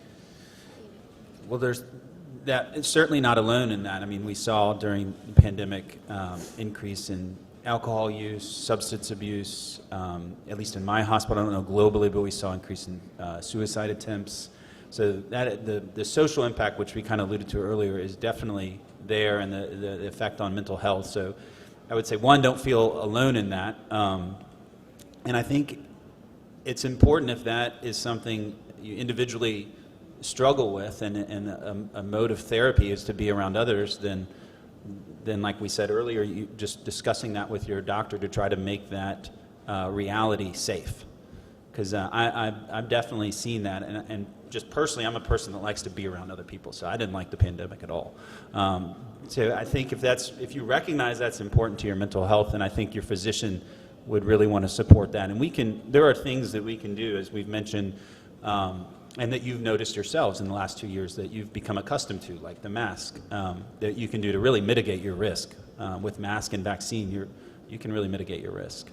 [SPEAKER 7] Well, there's that. It's certainly not alone in that. I mean, we saw during the pandemic increase in alcohol use, substance abuse, at least in my hospital. I don't know globally, but we saw increase in suicide attempts. So that the social impact, which we kind of alluded to earlier, is definitely there, and the effect on mental health. So I would say, one, don't feel alone in that. And I think it's important, if that is something you individually struggle with, and a mode of therapy is to be around others, then like we said earlier, you just discussing that with your doctor to try to make that reality safe. Because I've definitely seen that, and just personally, I'm a person that likes to be around other people, so I didn't like the pandemic at all. So I think if you recognize that's important to your mental health, then I think your physician would really want to support that. And there are things that we can do, as we've mentioned, and that you've noticed yourselves in the last 2 years that you've become accustomed to, like the mask, that you can do to really mitigate your risk. With mask and vaccine, you can really mitigate your risk.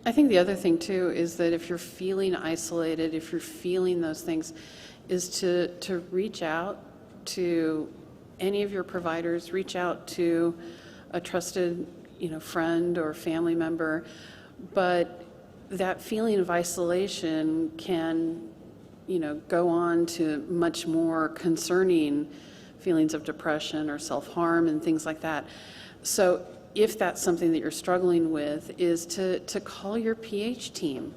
[SPEAKER 13] I think the other thing too is that if you're feeling isolated, if you're feeling those things, is to reach out to any of your providers, reach out to a trusted, friend or family member. But that feeling of isolation can, go on to much more concerning feelings of depression or self-harm and things like that. So if that's something that you're struggling with, is to call your PH team.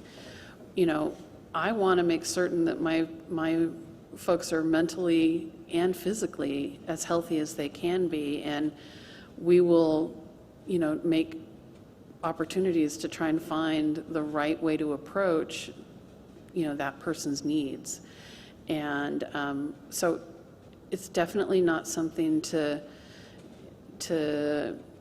[SPEAKER 13] I want to make certain that my folks are mentally and physically as healthy as they can be, and we will, make opportunities to try and find the right way to approach, that person's needs. And so it's definitely not something to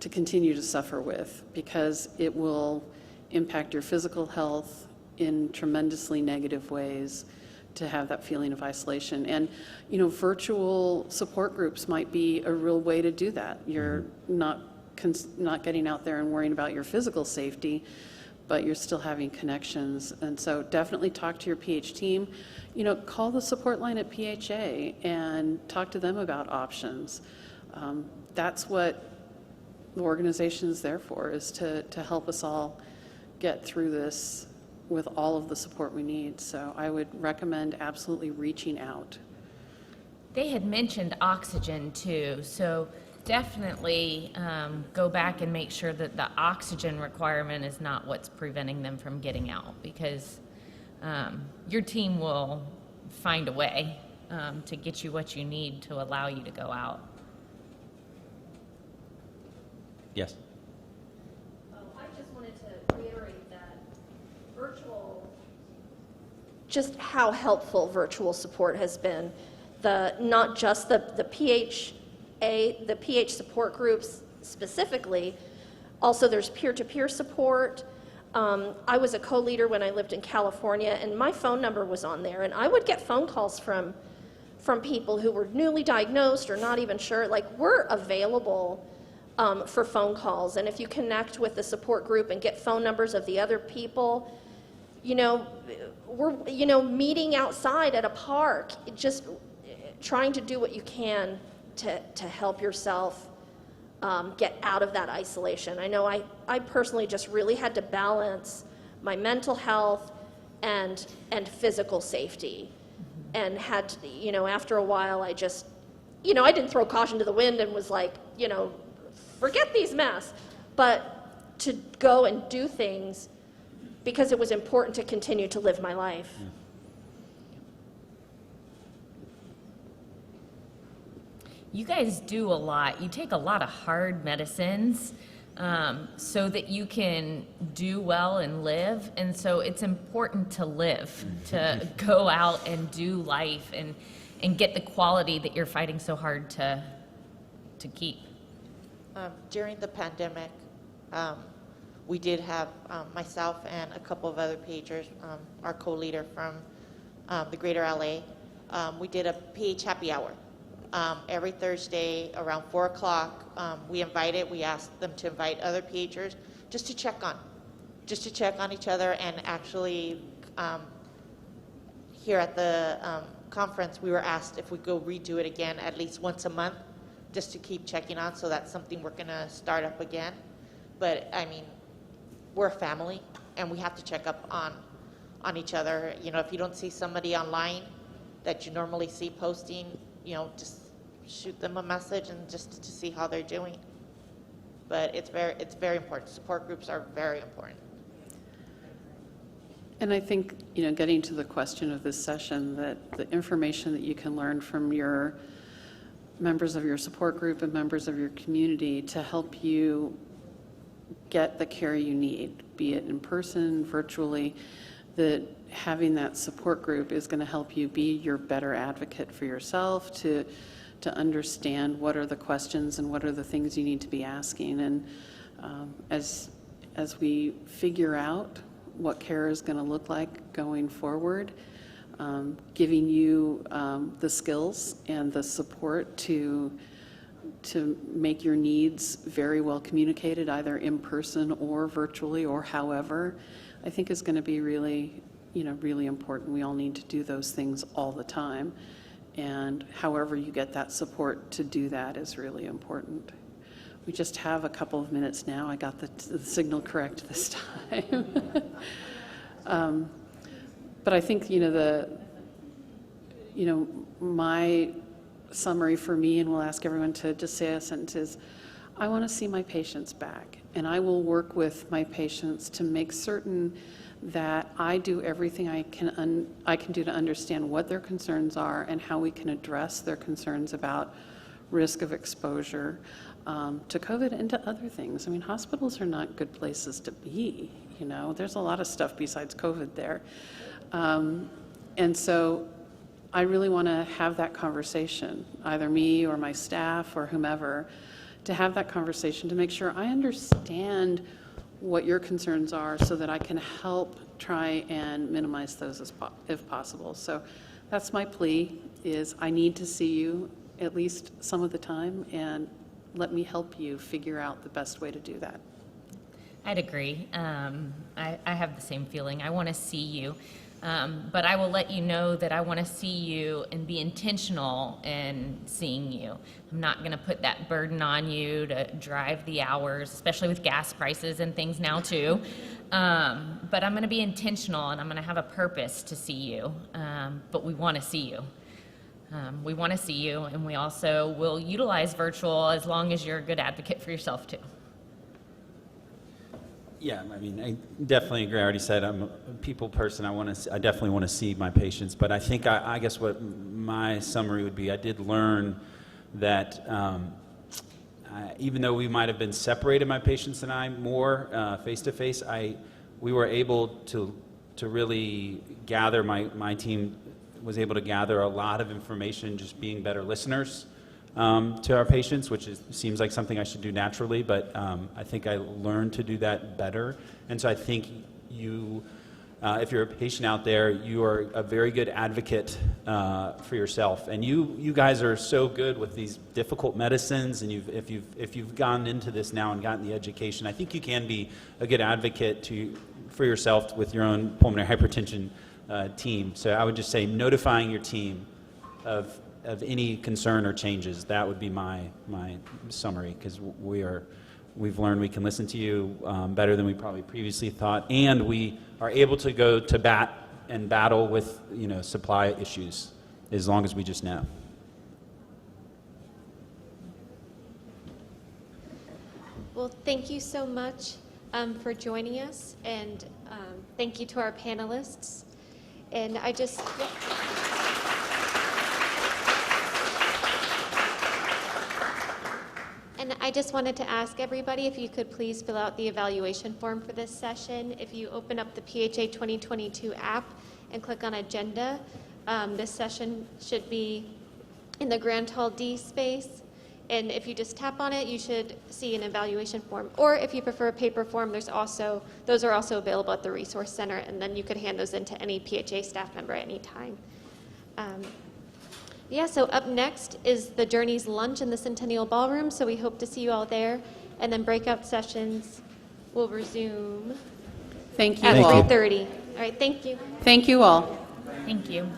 [SPEAKER 13] continue to suffer with, because it will impact your physical health in tremendously negative ways to have that feeling of isolation. And, virtual support groups might be a real way to do that. You're not getting out there and worrying about your physical safety, but you're still having connections. And so definitely talk to your PH team. Call the support line at PHA and talk to them about options. That's what the organization is there for, is to help us all get through this with all of the support we need. So I would recommend absolutely reaching out.
[SPEAKER 2] They had mentioned oxygen too, so definitely go back and make sure that the oxygen requirement is not what's preventing them from getting out, because your team will find a way to get you what you need to allow you to go out.
[SPEAKER 7] Yes.
[SPEAKER 11] I just wanted to reiterate that just how helpful virtual support has been. Not just the PHA, the PH support groups specifically, also there's peer-to-peer support. I was a co-leader when I lived in California, and my phone number was on there, and I would get phone calls from people who were newly diagnosed or not even sure. Like, we're available for phone calls, and if you connect with the support group and get phone numbers of the other people, we're meeting outside at a park, just trying to do what you can to help yourself get out of that isolation. I know I personally just really had to balance my mental health and physical safety, and had to, after a while I just, I didn't throw caution to the wind and was like, forget these masks, but to go and do things because it was important to continue to live my life.
[SPEAKER 2] You guys do a lot. You take a lot of hard medicines so that you can do well and live. And so it's important to live, to go out and do life and get the quality that you're fighting so hard to keep.
[SPEAKER 10] During the pandemic, we did have myself and a couple of other pagers, our co-leader from the greater LA. We did a PH happy hour. Every Thursday around 4 o'clock, we asked them to invite other pagers just to check on each other. And actually, here at the conference, we were asked if we go redo it again at least once a month, just to keep checking on. So that's something we're gonna start up again. But I mean, we're a family, and we have to check up on each other. If you don't see somebody online that you normally see posting, just shoot them a message and just to see how they're doing. But it's very important. Support groups are very important.
[SPEAKER 13] And I think, getting to the question of this session, that the information that you can learn from your members of your support group and members of your community to help you get the care you need, be it in person, virtually, that having that support group is going to help you be your better advocate for yourself, to understand what are the questions and what are the things you need to be asking. And as we figure out what care is going to look like going forward, giving you the skills and the support to make your needs very well communicated, either in person or virtually or however, I think is going to be really, really important. We all need to do those things all the time. And however you get that support to do that is really important. We just have a couple of minutes now. I got the signal correct this time. But I think, my summary for me, and we'll ask everyone to just say a sentence, is I want to see my patients back, and I will work with my patients to make certain that I do everything I can do to understand what their concerns are and how we can address their concerns about risk of exposure to COVID and to other things. I mean, hospitals are not good places to be, There's a lot of stuff besides COVID there. And so I really want to have that conversation, either me or my staff or whomever, to have that conversation to make sure I understand what your concerns are so that I can help try and minimize those if possible. So that's my plea, is I need to see you at least some of the time, and let me help you figure out the best way to do that.
[SPEAKER 2] I'd agree. I have the same feeling. I want to see you. But I will let you know that I want to see you and be intentional in seeing you. I'm not going to put that burden on you to drive the hours, especially with gas prices and things now too. But I'm going to be intentional, and I'm going to have a purpose to see you. But we want to see you. We want to see you, and we also will utilize virtual as long as you're a good advocate for yourself too.
[SPEAKER 7] Yeah, I mean, I definitely agree. I already said I'm a people person. I definitely want to see my patients. But I think, I guess what my summary would be, I did learn that even though we might have been separated, my patients and I, more face-to-face, we were able to really gather, my team was able to gather a lot of information, just being better listeners to our patients, which seems like something I should do naturally, but I think I learned to do that better. And so I think you, if you're a patient out there, you are a very good advocate for yourself. And you guys are so good with these difficult medicines, and if you've gone into this now and gotten the education, I think you can be a good advocate for yourself with your own pulmonary hypertension team. So I would just say notifying your team of any concern or changes. That would be my summary, because we've learned we can listen to you better than we probably previously thought, and we are able to go to bat and battle with supply issues as long as we just know.
[SPEAKER 1] Well, thank you so much for joining us, and thank you to our panelists. And I just... And I just wanted to ask everybody if you could please fill out the evaluation form for this session. If you open up the PHA 2022 app and click on Agenda, this session should be in the Grand Hall D space. And if you just tap on it, you should see an evaluation form. Or if you prefer a paper form, those are also available at the Resource Center, and then you could hand those in to any PHA staff member at any time. Yeah, so up next is the Journeys Lunch in the Centennial Ballroom, so we hope to see you all there. And then breakout sessions will resume
[SPEAKER 13] Thank you
[SPEAKER 1] at
[SPEAKER 13] all.
[SPEAKER 1] 3:30. All right, thank you.
[SPEAKER 13] Thank you all.
[SPEAKER 2] Thank you.